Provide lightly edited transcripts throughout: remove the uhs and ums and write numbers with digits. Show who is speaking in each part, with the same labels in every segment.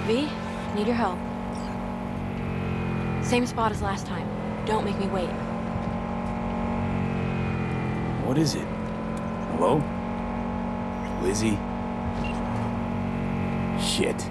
Speaker 1: V, need your help. Same spot as last time. Don't make me wait.
Speaker 2: What is it? Hello? Lizzie? Shit.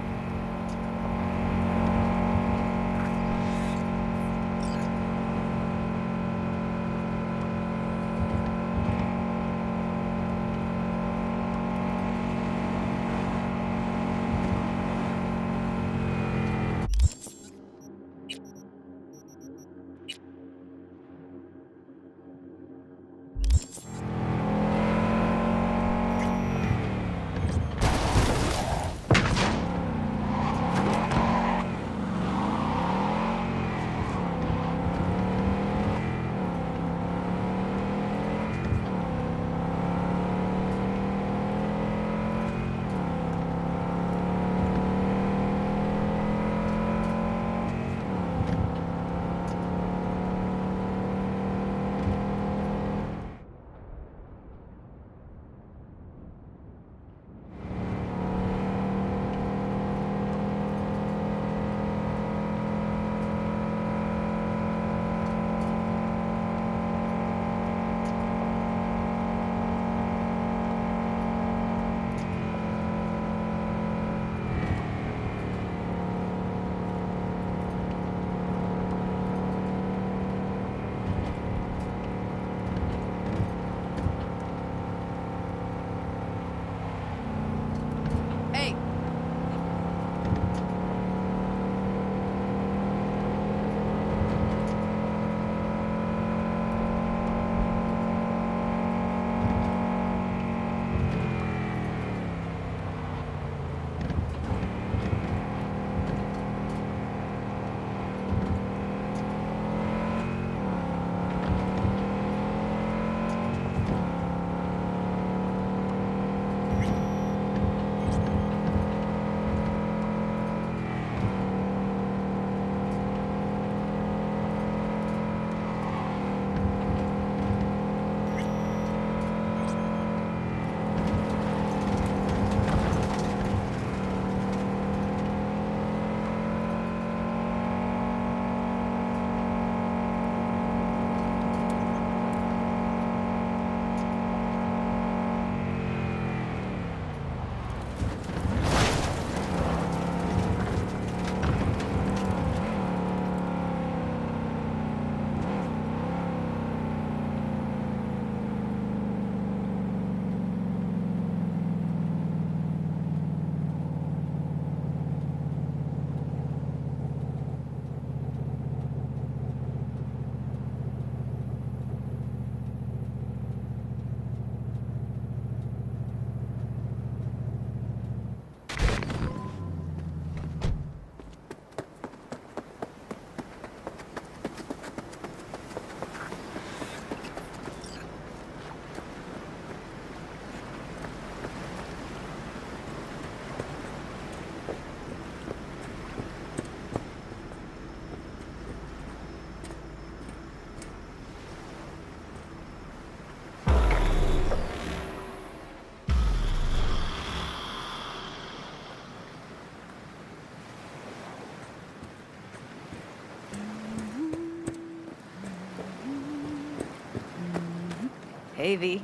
Speaker 3: Hey, V.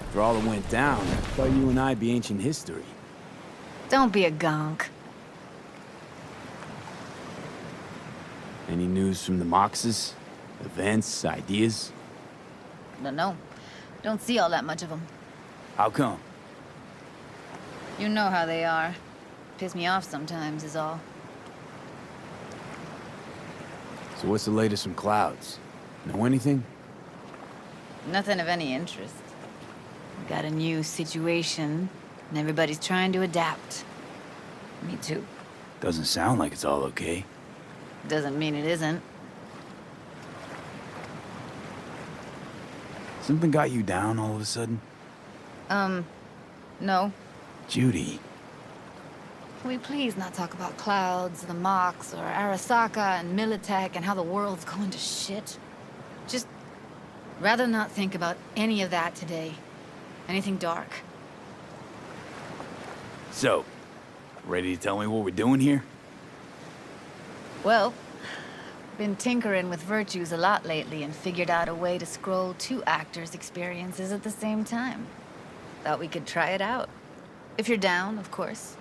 Speaker 2: After all that went down, I thought you and I'd be ancient history.
Speaker 3: Don't be a gonk.
Speaker 2: Any news from the Moxes? Events, ideas?
Speaker 3: No. Don't see all that much of them.
Speaker 2: How come?
Speaker 3: You know how they are. Piss me off sometimes is all.
Speaker 2: So what's the latest from Clouds? Know anything?
Speaker 3: Nothing of any interest. We got a new situation, and everybody's trying to adapt. Me too.
Speaker 2: Doesn't sound like it's all okay.
Speaker 3: Doesn't mean it isn't.
Speaker 2: Something got you down all of a sudden?
Speaker 3: No.
Speaker 2: Judy.
Speaker 3: Can we please not talk about Clouds, the Mox, or Arasaka and Militech and how the world's going to shit? Just rather not think about any of that today. Anything dark.
Speaker 2: So, ready to tell me what we're doing here?
Speaker 3: Well, been tinkering with virtues a lot lately and figured out a way to scroll two actors' experiences at the same time. Thought we could try it out. If you're down, of course.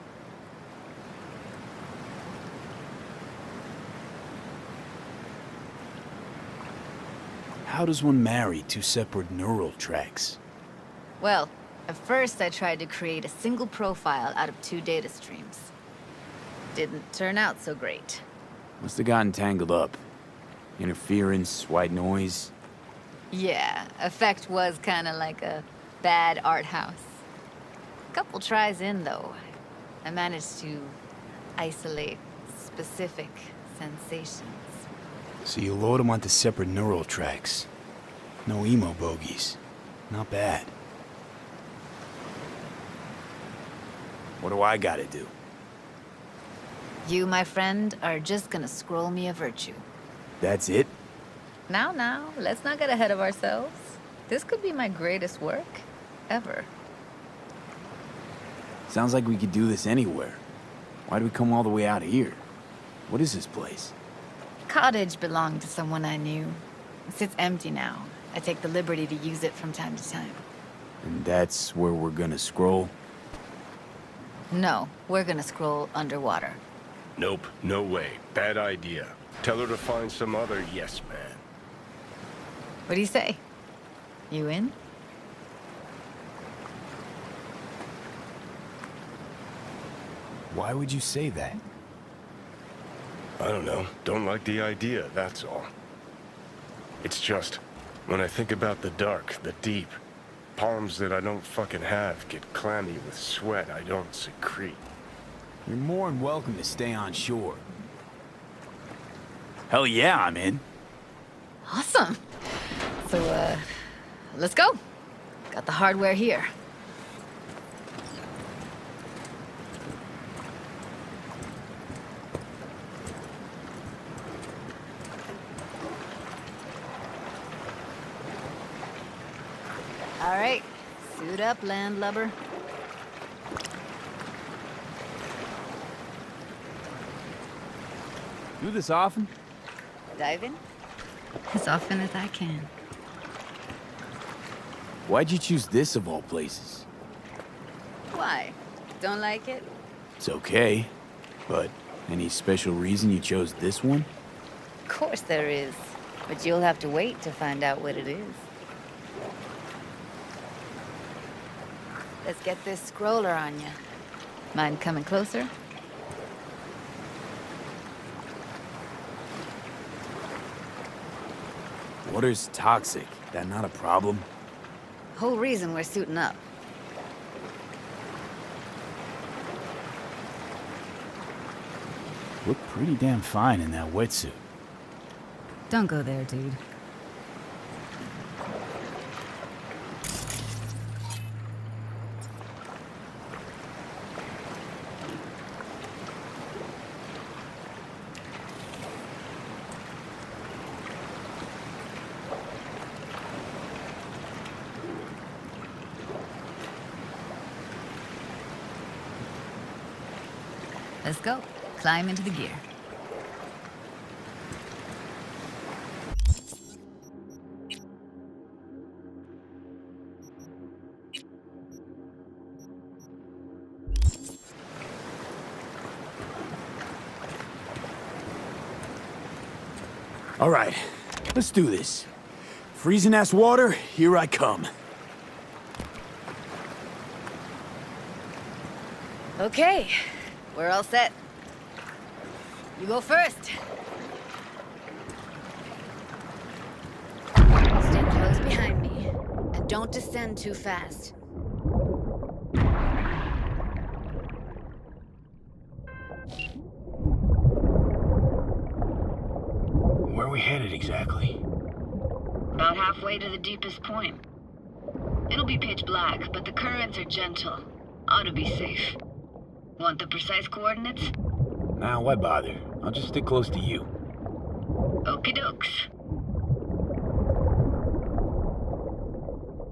Speaker 2: How does one marry two separate neural tracks?
Speaker 3: Well, at first I tried to create a single profile out of two data streams. Didn't turn out so great.
Speaker 2: Must have gotten tangled up. Interference, white noise.
Speaker 3: Yeah, effect was kinda like a bad art house. Couple tries in, though, I managed to isolate specific sensations.
Speaker 2: So you load them onto separate neural tracks. No emo bogies. Not bad. What do I gotta do?
Speaker 3: You, my friend, are just gonna scroll me a virtue.
Speaker 2: That's it?
Speaker 3: Now, let's not get ahead of ourselves. This could be my greatest work ever.
Speaker 2: Sounds like we could do this anywhere. Why do we come all the way out here? What is this place?
Speaker 3: Cottage belonged to someone I knew. It sits empty now. I take the liberty to use it from time to time.
Speaker 2: And that's where we're gonna scroll?
Speaker 3: No, we're gonna scroll underwater.
Speaker 4: Nope, no way. Bad idea. Tell her to find some other yes man.
Speaker 3: What do you say? You in?
Speaker 2: Why would you say that?
Speaker 4: I don't know. Don't like the idea, that's all. It's just, when I think about the dark, the deep, palms that I don't fucking have get clammy with sweat I don't secrete.
Speaker 2: You're more than welcome to stay on shore. Hell yeah, I'm in.
Speaker 3: Awesome. So, let's go. Got the hardware here. All right, suit up, landlubber.
Speaker 2: Do this often?
Speaker 3: Dive in? As often as I can.
Speaker 2: Why'd you choose this of all places?
Speaker 3: Why? Don't like it?
Speaker 2: It's okay, but any special reason you chose this one?
Speaker 3: Of course there is. But you'll have to wait to find out what it is. Let's get this scroller on you. Mind coming closer?
Speaker 2: Water's toxic. That not a problem?
Speaker 3: Whole reason we're suiting up.
Speaker 2: Look pretty damn fine in that wetsuit.
Speaker 3: Don't go there, dude. Let's go. Climb into the gear.
Speaker 2: All right, let's do this. Freezing ass water, here I come.
Speaker 3: Okay, we're all set. You go first. Stand close behind me, and don't descend too fast.
Speaker 2: Where are we headed exactly?
Speaker 5: About halfway to the deepest point. It'll be pitch black, but the currents are gentle. Ought to be safe. Want the precise coordinates?
Speaker 2: Nah, why bother? I'll just stick close to you.
Speaker 5: Okie dokes.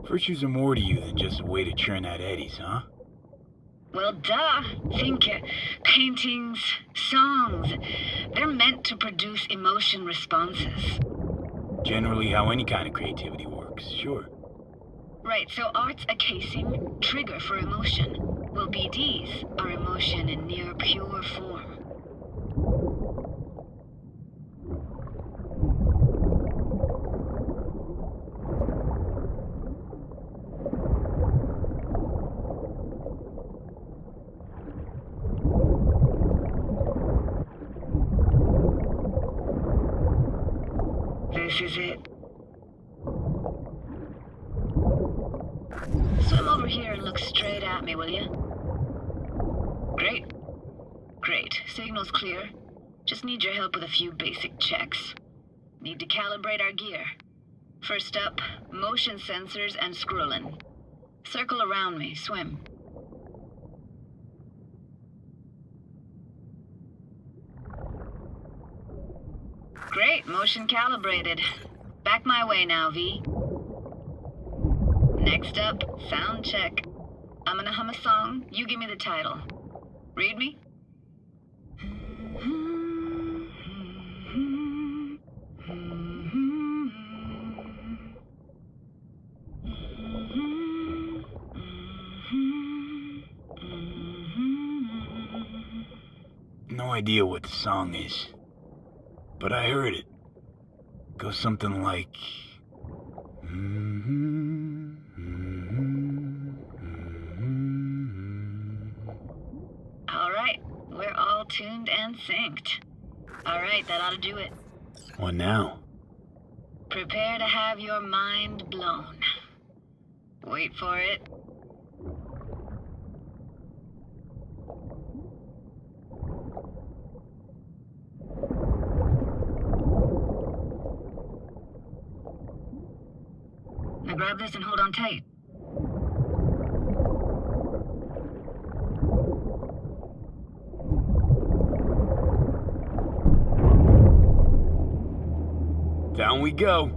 Speaker 2: Virtues are more to you than just a way to churn out eddies, huh?
Speaker 5: Well, duh. Think paintings, songs. They're meant to produce emotion responses.
Speaker 2: Generally how any kind of creativity works, sure.
Speaker 5: Right, so art's a casing, trigger for emotion. Well, BDs are emotion in near pure form. This is it. Swim over here and look straight at me, will you? Great. Great. Signal's clear. Just need your help with a few basic checks. Need to calibrate our gear. First up, motion sensors and scrolling. Circle around me. Swim. Great. Motion calibrated. Back my way now, V. Next up, sound check. I'm gonna hum a song. You give me the title. Read me?
Speaker 2: No idea what the song is, but I heard it. Goes something like...
Speaker 5: All right, we're all tuned and synced. All right, that ought to do it.
Speaker 2: What now?
Speaker 5: Prepare to have your mind blown. Wait for it. Now grab this and hold on tight.
Speaker 2: Down we go.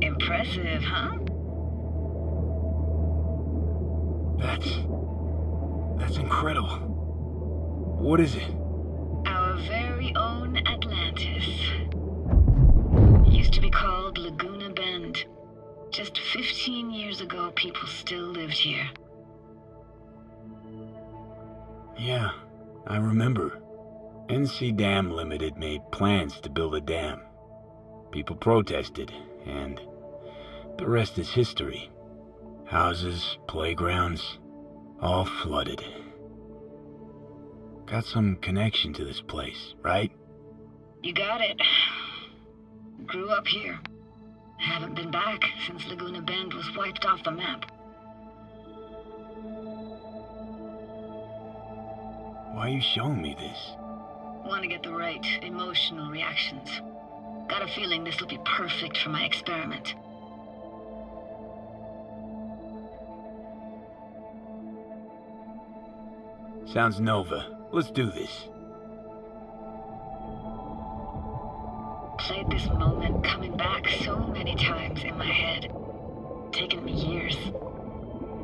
Speaker 5: Impressive, huh?
Speaker 2: That's incredible. What is it?
Speaker 5: Our very own Atlantis. Used to be called Laguna Bend. Just 15 years ago, people still lived here.
Speaker 2: Yeah, I remember. NC Dam Limited made plans to build a dam. People protested, and the rest is history. Houses, playgrounds, all flooded. Got some connection to this place, right?
Speaker 5: You got it. Grew up here. Haven't been back since Laguna Bend was wiped off the map.
Speaker 2: Why are you showing me this?
Speaker 5: Want to get the right emotional reactions. Got a feeling this will be perfect for my experiment.
Speaker 2: Sounds Nova. Let's do this.
Speaker 5: Played this moment coming back so many times in my head. Taken me years.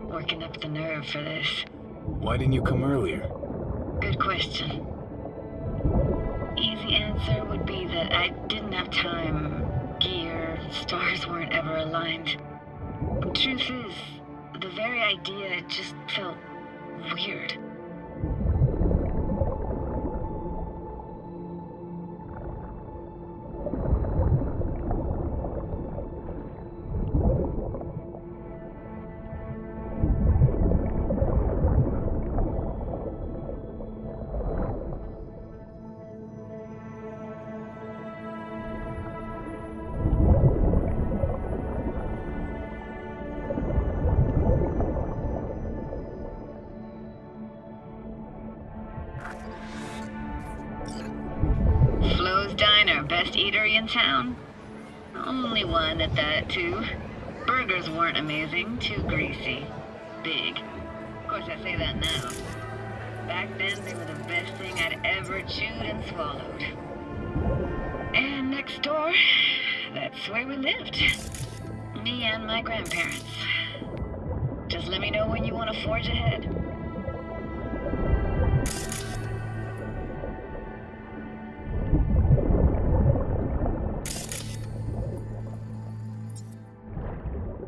Speaker 5: Working up the nerve for this.
Speaker 2: Why didn't you come earlier?
Speaker 5: Good question. Easy answer would be that I didn't have time. Gear, stars weren't ever aligned. Truth is, the very idea just felt weird. Flo's Diner, best eatery in town? Only one at that, too. Burgers weren't amazing, too greasy. Big. Of course, I say that now. Back then, they were the best thing I'd ever chewed and swallowed. And next door, that's where we lived. Me and my grandparents. Just let me know when you want to forge ahead.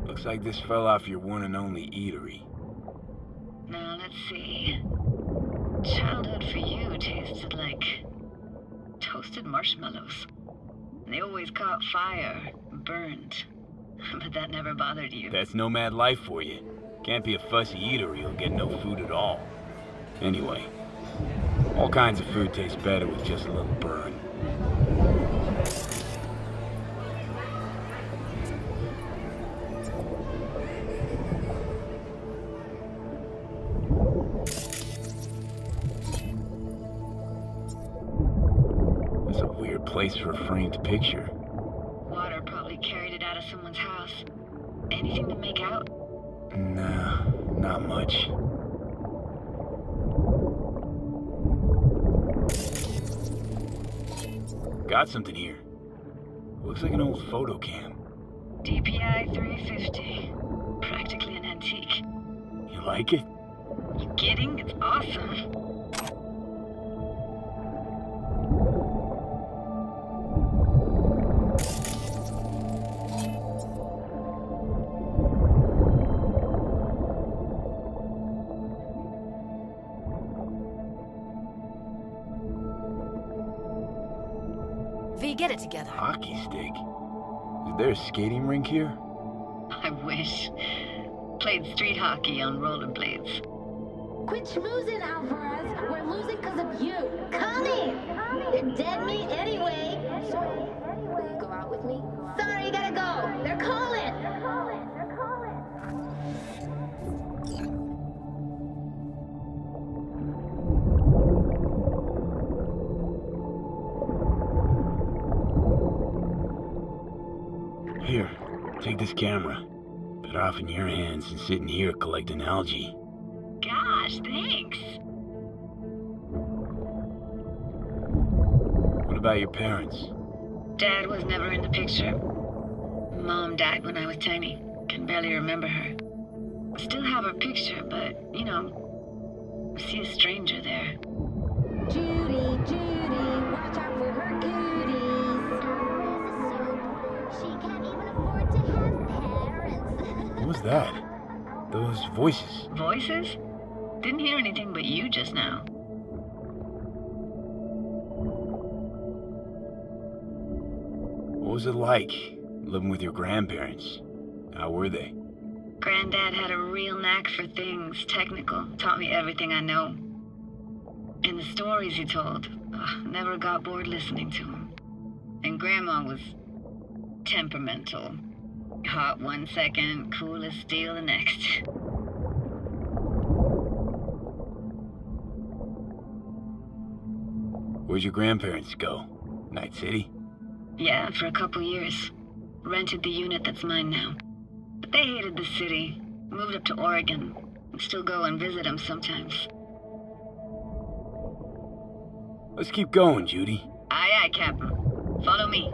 Speaker 2: Looks like this fell off your one and only eatery.
Speaker 5: Now, let's see. Childhood for you tasted like toasted marshmallows. They always caught fire, burned. But that never bothered you.
Speaker 2: That's nomad life for you. Can't be a fussy eater, you'll get no food at all. Anyway, all kinds of food tastes better with just a little burn. That's a weird place for a framed picture.
Speaker 5: Water probably carried it out of someone's house. Anything to make out?
Speaker 2: Nah, not much. Got something here. Looks like an old photo cam.
Speaker 5: DPI 350. Practically an antique.
Speaker 2: You like it?
Speaker 5: You kidding? It's awesome.
Speaker 1: V, get it together.
Speaker 2: Hockey stick? Is there a skating rink here?
Speaker 5: I wish. Played street hockey on rollerblades.
Speaker 6: Quit schmoozing, Alvarez. We're losing because of you. Come in. You're dead meat anyway. Will you go out with me? Sorry, you gotta go. They're calling.
Speaker 2: Here, take this camera. Better off in your hands than sitting here collecting algae.
Speaker 5: Gosh, thanks.
Speaker 2: What about your parents?
Speaker 5: Dad was never in the picture. Mom died when I was tiny. Can barely remember her. Still have her picture, but, you know, see a stranger there.
Speaker 6: Judy, watch out for her cooties. She can't even afford to have parents.
Speaker 2: What was that? Those voices.
Speaker 5: Voices? Didn't hear anything but you just now.
Speaker 2: What was it like, living with your grandparents? How were they?
Speaker 5: Granddad had a real knack for things technical. Taught me everything I know. And the stories he told, never got bored listening to him. And Grandma was temperamental. Hot one second, cool as steel the next.
Speaker 2: Where'd your grandparents go? Night City?
Speaker 5: Yeah, for a couple years. Rented the unit that's mine now. But they hated the city. Moved up to Oregon. And still go and visit them sometimes.
Speaker 2: Let's keep going, Judy.
Speaker 5: Aye, aye, Captain. Follow me.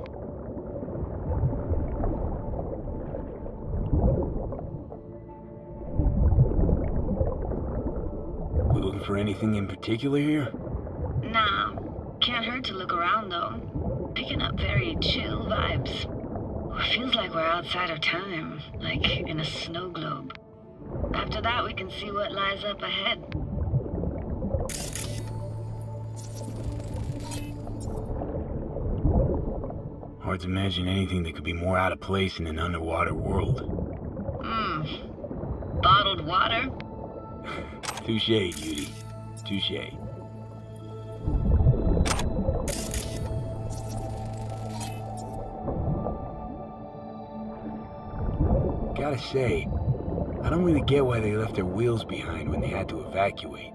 Speaker 2: We looking for anything in particular here?
Speaker 5: Nah, can't hurt to look around though. Picking up very chill vibes. Feels like we're outside of time, like in a snow globe. After that, we can see what lies up ahead.
Speaker 2: Hard to imagine anything that could be more out of place in an underwater world.
Speaker 5: Bottled water?
Speaker 2: Touché, Judy. Touché. Gotta say, I don't really get why they left their wheels behind when they had to evacuate.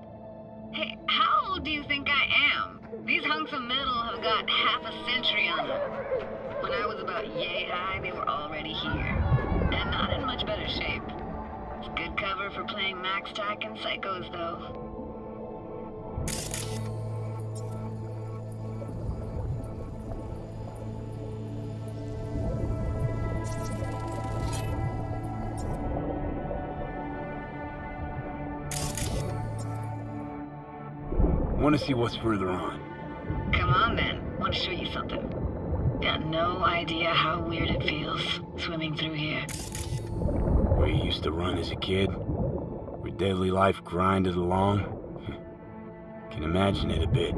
Speaker 5: Hey, how old do you think I am? These hunks of metal have got half a century on them. When I was about yay high, they were already here. And not in much better shape. It's good cover for playing Max Tack and Psychos, though.
Speaker 2: Want to see what's further on.
Speaker 5: Come on, then. Want to show you something. Got no idea how weird it feels, swimming through here.
Speaker 2: Where you used to run as a kid? Where daily life grinded along? Can imagine it a bit.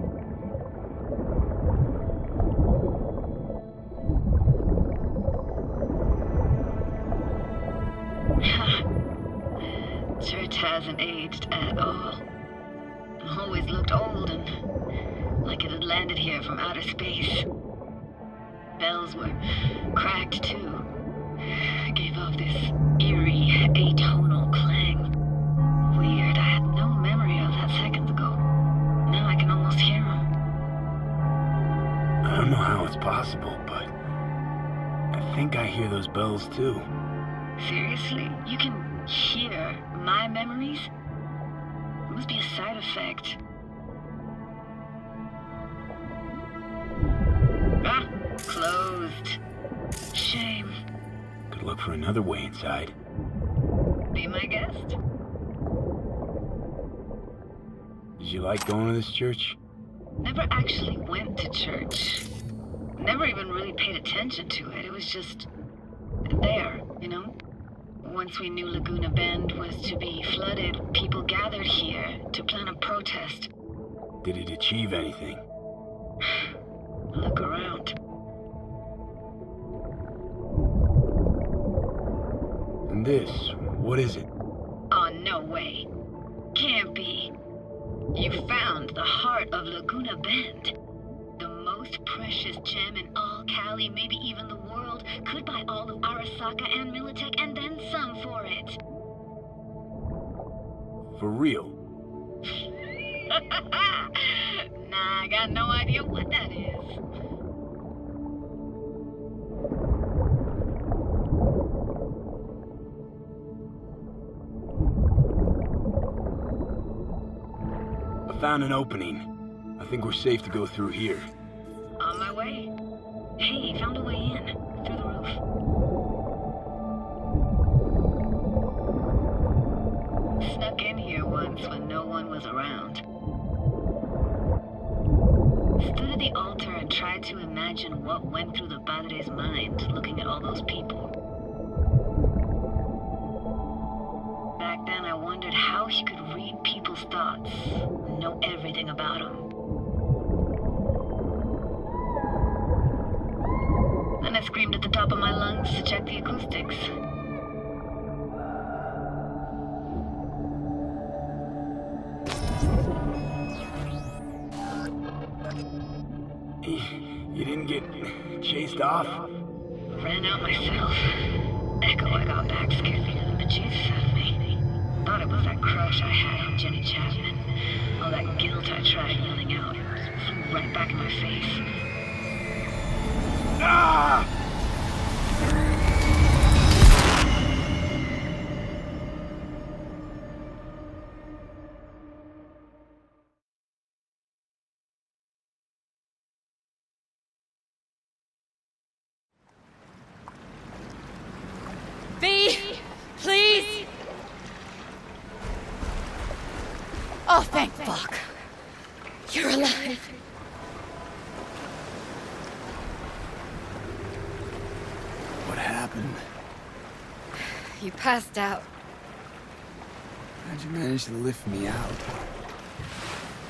Speaker 5: Church hasn't aged at all. Always looked old and like it had landed here from outer space. Bells were cracked too. Gave off this eerie, atonal clang. Weird, I had no memory of that seconds ago. Now I can almost hear them.
Speaker 2: I don't know how it's possible, but I think I hear those bells too.
Speaker 5: Seriously? You can hear my memories? It must be a side effect. Ah, closed. Shame.
Speaker 2: Could look for another way inside.
Speaker 5: Be my guest.
Speaker 2: Did you like going to this church?
Speaker 5: Never actually went to church. Never even really paid attention to it. It was just there, you know? Once we knew Laguna Bend was to be flooded, people gathered here to plan a protest.
Speaker 2: Did it achieve anything?
Speaker 5: Look around.
Speaker 2: And this, what is it?
Speaker 5: Oh, no way. Can't be. You found the heart of Laguna Bend. The most precious gem in all Cali, maybe even the world. Could buy all of Arasaka and Militech and then some for it.
Speaker 2: For real?
Speaker 5: Nah, I got no idea what that is.
Speaker 2: I found an opening. I think we're safe to go through here.
Speaker 5: On my way. Hey, found a way in. Through the roof. Snuck in here once when no one was around. Stood at the altar and tried to imagine what went through the Padre's mind looking at all those people. Back then I wondered how he could read people's thoughts and know everything about them. Then I screamed at the top of my lungs to check the acoustics.
Speaker 2: You didn't get chased off?
Speaker 5: Ran out myself. Echo I got back scared the bejesus out of me. Thought it was that crush I had on Jenny Chapman. All that guilt I tried yelling out. Flew right back in my face.
Speaker 2: Ah!
Speaker 1: V, please. Oh, thank fuck. You're alive.
Speaker 2: What happened?
Speaker 1: You passed out.
Speaker 2: How'd you manage to lift me out?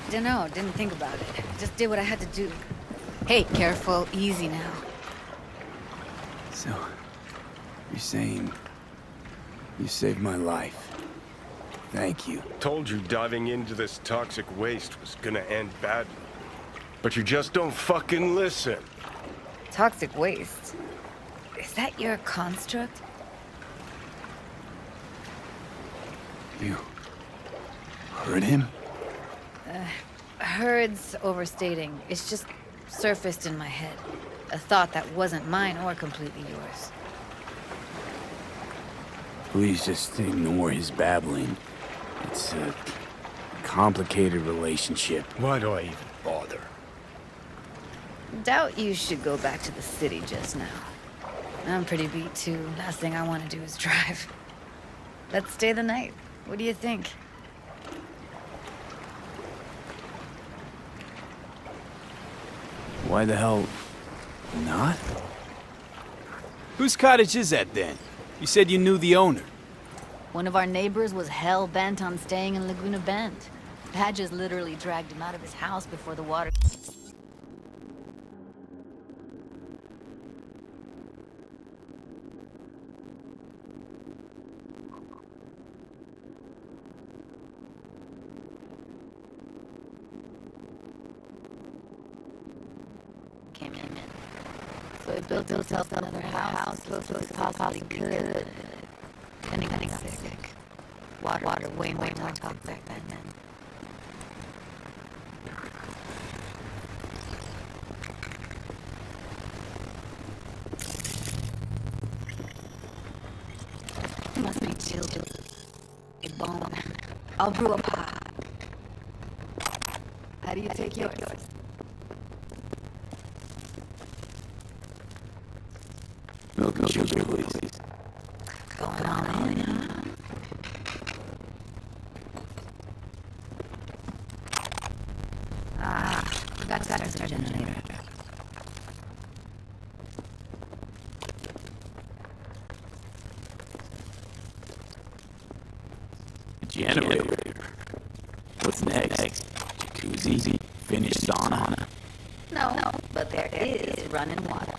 Speaker 1: Dunno, didn't think about it. Just did what I had to do. Hey, careful, easy now.
Speaker 2: So, you're saying you saved my life. Thank you.
Speaker 4: Told you diving into this toxic waste was gonna end badly. But you just don't fucking listen.
Speaker 1: Toxic waste. Is that your construct?
Speaker 2: You heard him?
Speaker 1: Heard's overstating. It's just surfaced in my head. A thought that wasn't mine or completely yours.
Speaker 2: Please just ignore his babbling. It's a complicated relationship.
Speaker 4: Why do I even bother?
Speaker 1: Doubt you should go back to the city just now. I'm pretty beat too. Last thing I want to do is drive. Let's stay the night. What do you think?
Speaker 2: Why the hell not? Whose cottage is that then? You said you knew the owner.
Speaker 1: One of our neighbors was hell-bent on staying in Laguna Bend. Badges literally dragged him out of his house before the water... came in. So he built himself another house close as possibly could. Anything sick. Water way more toxic back then. Must be chilled. A bone. I'll brew a pot. How do you take yours?
Speaker 2: Milk and sugar, please.
Speaker 1: Going on in, huh? Forgot to start the generator.
Speaker 2: Generator. What's next? Jacuzzi? Finished sauna?
Speaker 1: No, but there is running water.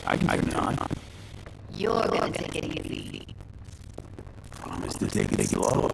Speaker 2: I can turn it on.
Speaker 1: You're gonna take it easy.
Speaker 2: Promise to take it slow.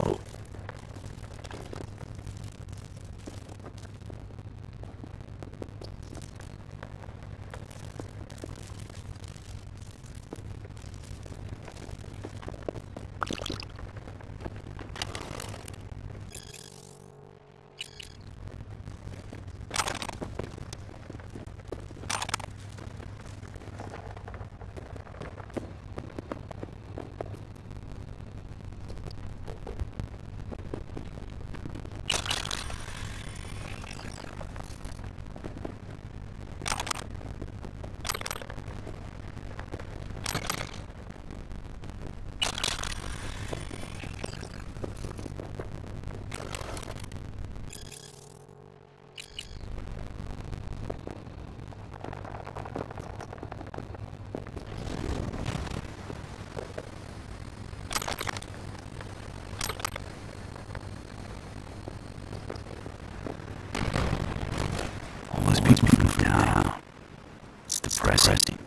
Speaker 2: Depressing.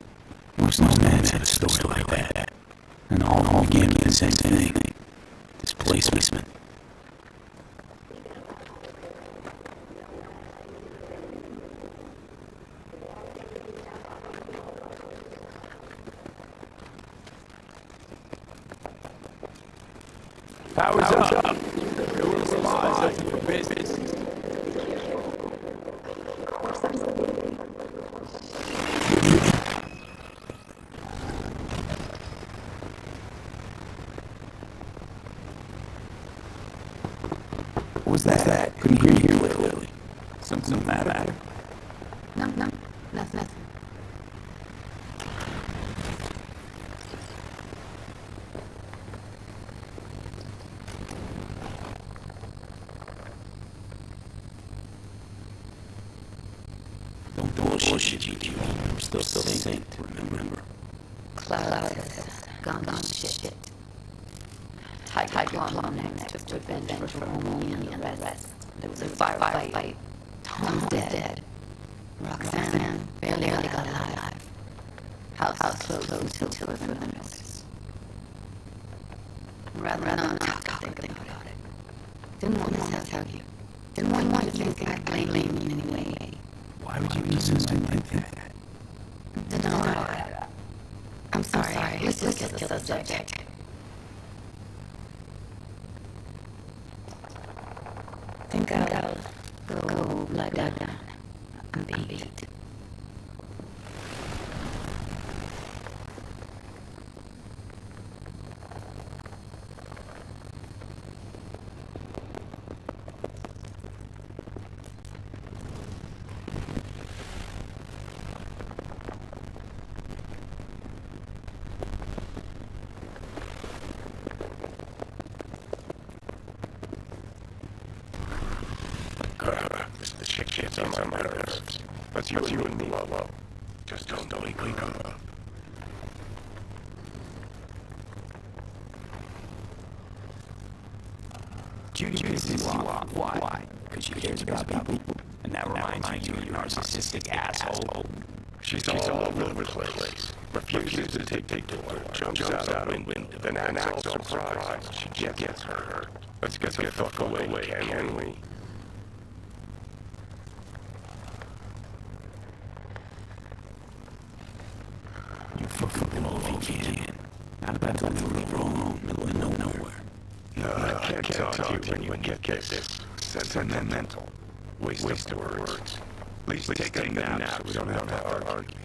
Speaker 2: Most nomads have a story like that. And all gave me the same thing. Displacement. Power's up. Building supplies open for business. What was that? Couldn't hear you clearly. Something the matter?
Speaker 1: No, nothing.
Speaker 2: Don't bullshit, Judy. I'm still saint, remember?
Speaker 1: Cloud has gone shit. Type next took revenge for Romy and the rest. There was a firefight. Tom's dead. Roxanne barely got alive. House closed until her funerals. Rather not think about it. Didn't want to tell you. Didn't want you to think I blame you in any way.
Speaker 2: Why would you do something like that?
Speaker 1: No, I'm sorry. Let's get to the subject. Think I'll go lie down. beat.
Speaker 4: The shit's on my nerves. But you and me, Lolo. Just don't wake up.
Speaker 2: Judy pisses you off. Why? Because she cares about people. And that reminds you of your narcissistic asshole.
Speaker 4: She's all over the place. Refuses to take the door. Jumps out of the window. Then acts all surprised. She gets hurt. Let's get the fuck away, can we?
Speaker 2: You fucking blow if you can. Not about to leave wrong, middle of nowhere.
Speaker 4: No, I can't talk to you when you get this sentimental. Waste of words. At least take a nap so we don't have to argue.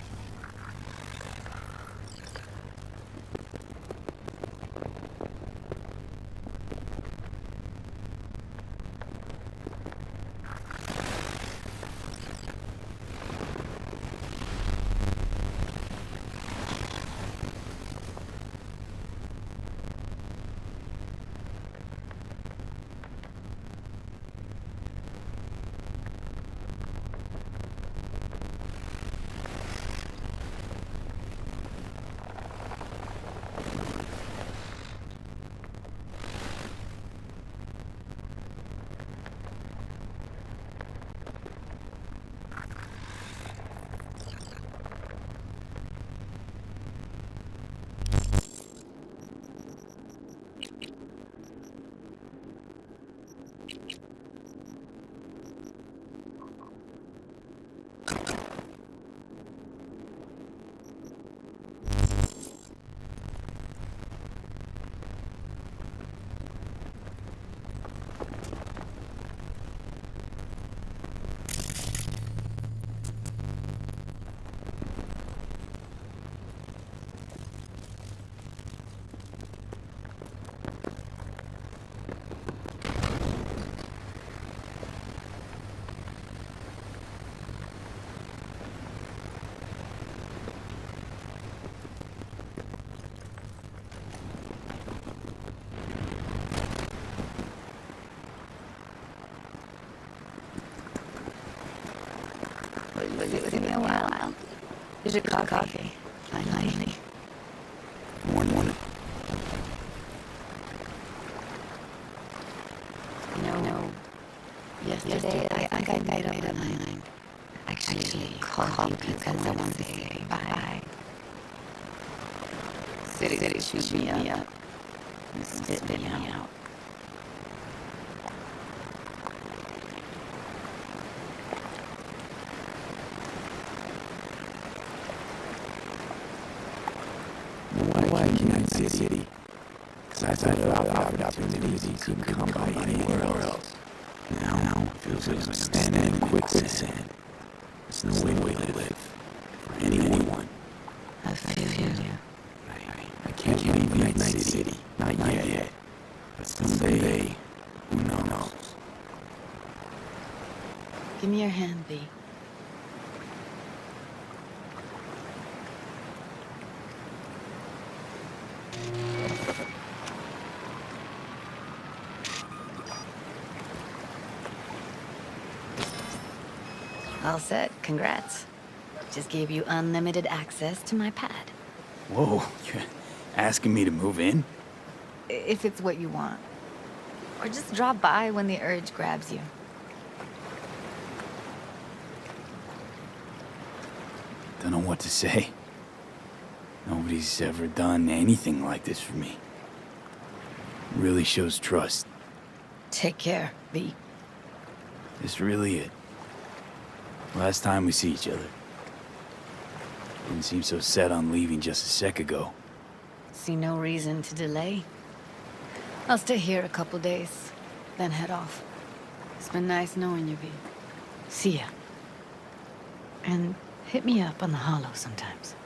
Speaker 1: With me a while. Here's your coffee. Finally.
Speaker 2: One.
Speaker 1: No. Yesterday, I think I made up my mind. Actually called you because I wanted to say bye. City shoot me up. And spit me out.
Speaker 2: Why can't I see City? Because I thought it offered opportunities you couldn't come by anywhere else. Now, it feels like I'm standing in quicksand. There's no way to live for anyone.
Speaker 1: I feel you.
Speaker 2: I can't leave Night City. Not yet. But someday, who knows?
Speaker 3: Give me your hand, V. All set. Congrats. Just gave you unlimited access to my pad.
Speaker 2: Whoa, you're asking me to move in?
Speaker 3: If it's what you want. Or just drop by when the urge grabs you.
Speaker 2: Don't know what to say. Nobody's ever done anything like this for me. Really shows trust.
Speaker 3: Take care, V.
Speaker 2: This really it. Last time we see each other. Didn't seem so set on leaving just a sec ago.
Speaker 3: See no reason to delay. I'll stay here a couple days, then head off. It's been nice knowing you, V. See ya. And hit me up on the holo sometimes.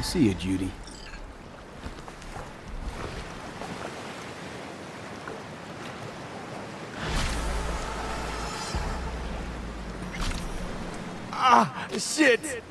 Speaker 7: See you, Judy.
Speaker 8: Ah, shit!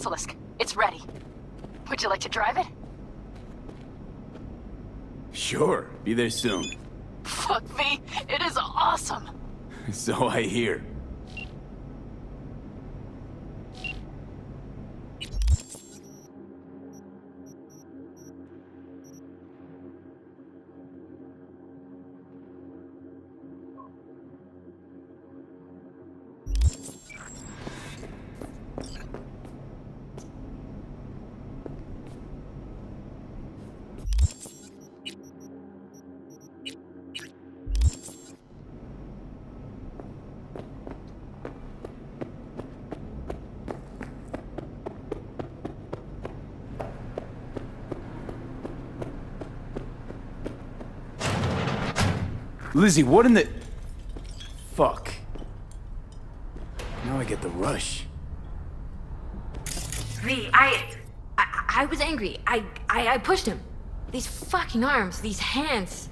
Speaker 9: Basilisk. It's ready. Would you like to drive it?
Speaker 7: Sure, be there soon.
Speaker 9: Fuck V, it is awesome!
Speaker 7: So I hear. Lizzie, what in the... Fuck. Now I get the rush.
Speaker 10: V, I was angry. I pushed him. These fucking arms, these hands.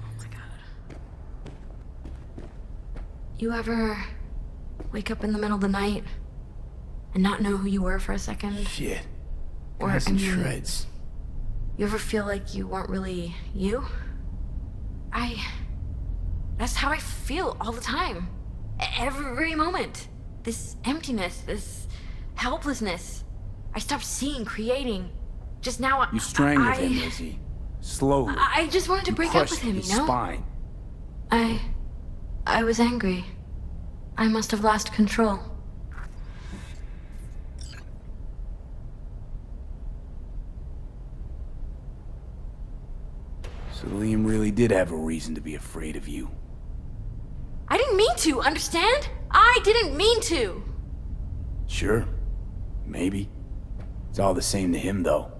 Speaker 10: Oh my god. You ever wake up in the middle of the night and not know who you were for a second?
Speaker 7: Shit.
Speaker 10: Or
Speaker 7: Guys in shreds.
Speaker 10: You ever feel like you weren't really you? That's how I feel all the time. Every moment. This emptiness, this helplessness. I stopped seeing, creating. Just now,
Speaker 7: You strangled him, Lizzie. Slowly.
Speaker 10: I just wanted to break up with him,
Speaker 7: his
Speaker 10: you know?
Speaker 7: spine.
Speaker 10: I was angry. I must have lost control.
Speaker 7: So Liam really did have a reason to be afraid of you.
Speaker 10: I didn't mean to, understand? I didn't mean to!
Speaker 7: Sure. Maybe. It's all the same to him, though.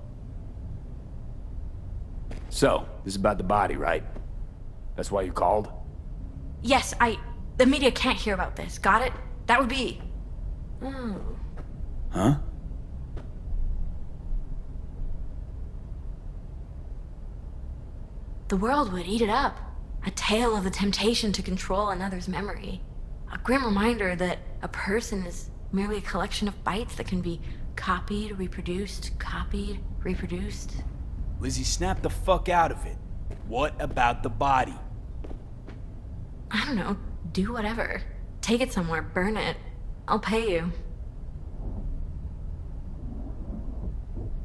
Speaker 7: So, this is about the body, right? That's why you called?
Speaker 10: Yes, the media can't hear about this, got it? That would be... Oh.
Speaker 7: Huh?
Speaker 10: The world would eat it up. A tale of the temptation to control another's memory. A grim reminder that a person is merely a collection of bytes that can be copied, reproduced.
Speaker 7: Lizzie, snap the fuck out of it. What about the body?
Speaker 10: I don't know, do whatever. Take it somewhere, burn it. I'll pay you.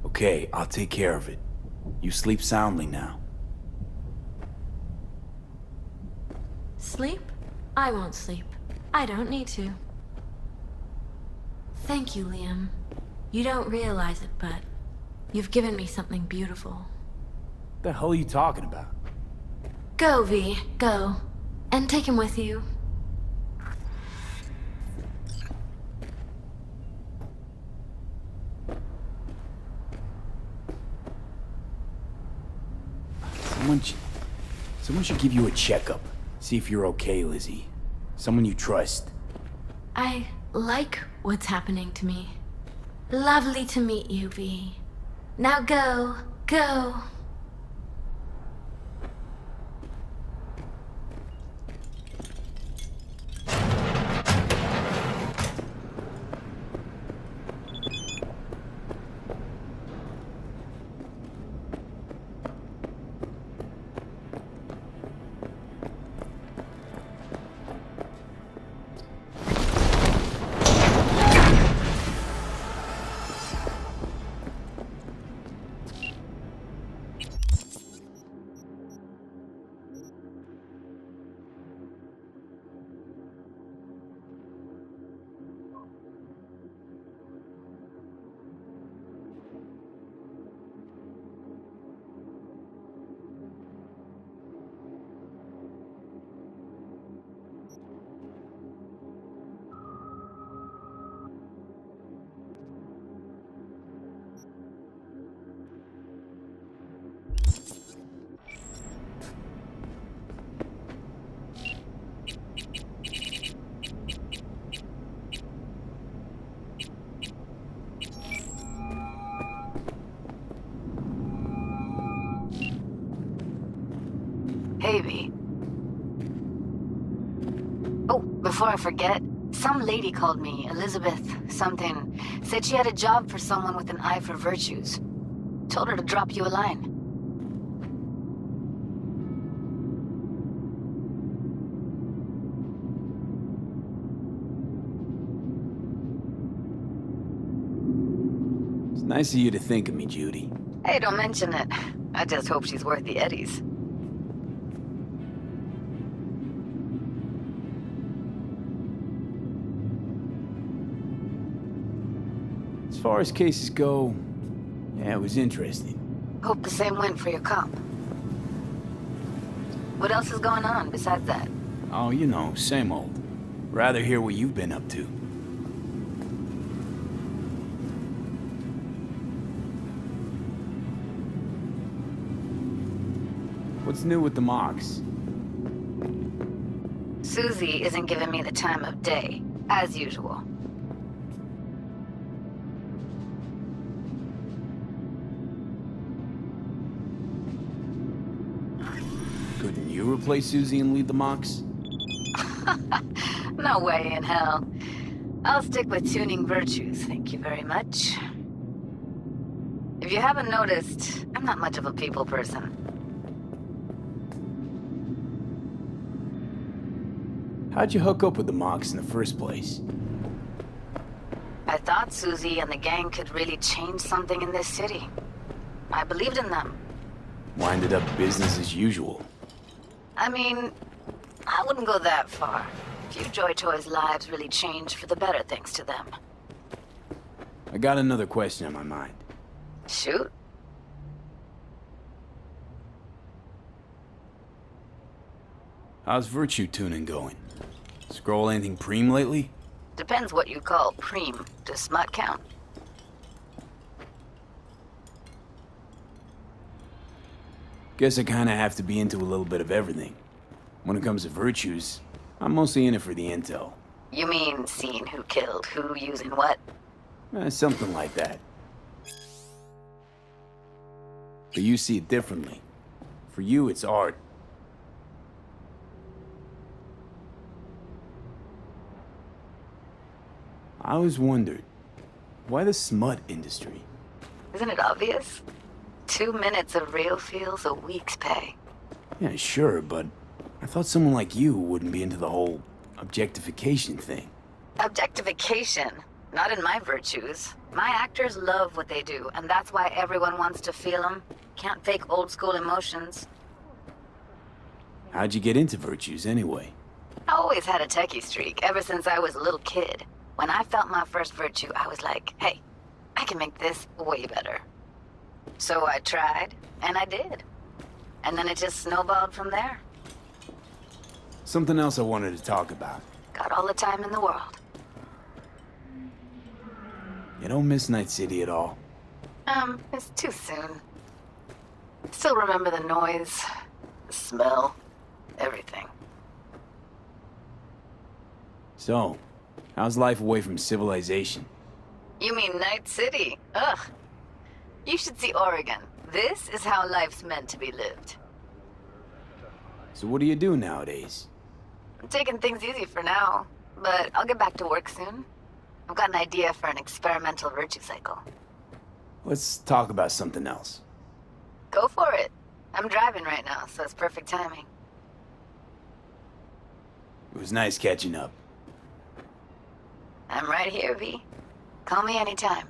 Speaker 7: Okay, I'll take care of it. You sleep soundly now.
Speaker 10: Sleep? I won't sleep. I don't need to. Thank you, Liam. You don't realize it, but you've given me something beautiful.
Speaker 7: What the hell are you talking about?
Speaker 10: Go, V, go. And take him with you.
Speaker 7: Someone should give you a checkup. See if you're okay, Lizzie. Someone you trust.
Speaker 10: I like what's happening to me. Lovely to meet you, V. Now go, go.
Speaker 9: Hey, V. Oh, before I forget,
Speaker 3: Some lady called me, Elizabeth something. Said she had a job for someone with an eye for virtues. Told her to drop you a line.
Speaker 7: It's nice of you to think of me, Judy.
Speaker 3: Hey, don't mention it. I just hope she's worth the eddies.
Speaker 7: As far as cases go, yeah, it was interesting.
Speaker 3: Hope the same went for your cop. What else is going on besides that?
Speaker 7: Oh, you know, same old. Rather hear what you've been up to. What's new with the mocks?
Speaker 3: Susie isn't giving me the time of day, as usual.
Speaker 7: Couldn't you replace Susie and lead the mocks?
Speaker 3: No way in hell. I'll stick with tuning virtues, thank you very much. If you haven't noticed, I'm not much of a people person.
Speaker 7: How'd you hook up with the mocks in the first place?
Speaker 3: I thought Susie and the gang could really change something in this city. I believed in them.
Speaker 7: Winded up business as usual.
Speaker 3: I mean, I wouldn't go that far. Few Joy Toys' lives really changed for the better thanks to them.
Speaker 7: I got another question on my mind.
Speaker 3: Shoot.
Speaker 7: How's virtue tuning going? Scroll anything preem lately?
Speaker 3: Depends what you call preem. Does smut count?
Speaker 7: Guess I kinda have to be into a little bit of everything. When it comes to virtues, I'm mostly in it for the intel.
Speaker 3: You mean seeing who killed who using what?
Speaker 7: Something like that. But you see it differently. For you, it's art. I always wondered, why the smut industry?
Speaker 3: Isn't it obvious? 2 minutes of real feels a week's pay.
Speaker 7: Yeah, sure, but I thought someone like you wouldn't be into the whole objectification thing.
Speaker 3: Objectification? Not in my virtues. My actors love what they do, and that's why everyone wants to feel them. Can't fake old school emotions.
Speaker 7: How'd you get into virtues anyway?
Speaker 3: I always had a techie streak, ever since I was a little kid. When I felt my first virtue, I was like, hey, I can make this way better. So I tried, and I did. And then it just snowballed from there.
Speaker 7: Something else I wanted to talk about.
Speaker 3: Got all the time in the world.
Speaker 7: You don't miss Night City at all?
Speaker 3: It's too soon. Still remember the noise, the smell, everything.
Speaker 7: So, how's life away from civilization?
Speaker 3: You mean Night City? Ugh. You should see Oregon. This is how life's meant to be lived.
Speaker 7: So what do you do nowadays?
Speaker 3: I'm taking things easy for now, but I'll get back to work soon. I've got an idea for an experimental virtue cycle.
Speaker 7: Let's talk about something else.
Speaker 3: Go for it. I'm driving right now, so it's perfect timing.
Speaker 7: It was nice catching up.
Speaker 3: I'm right here, V. Call me anytime.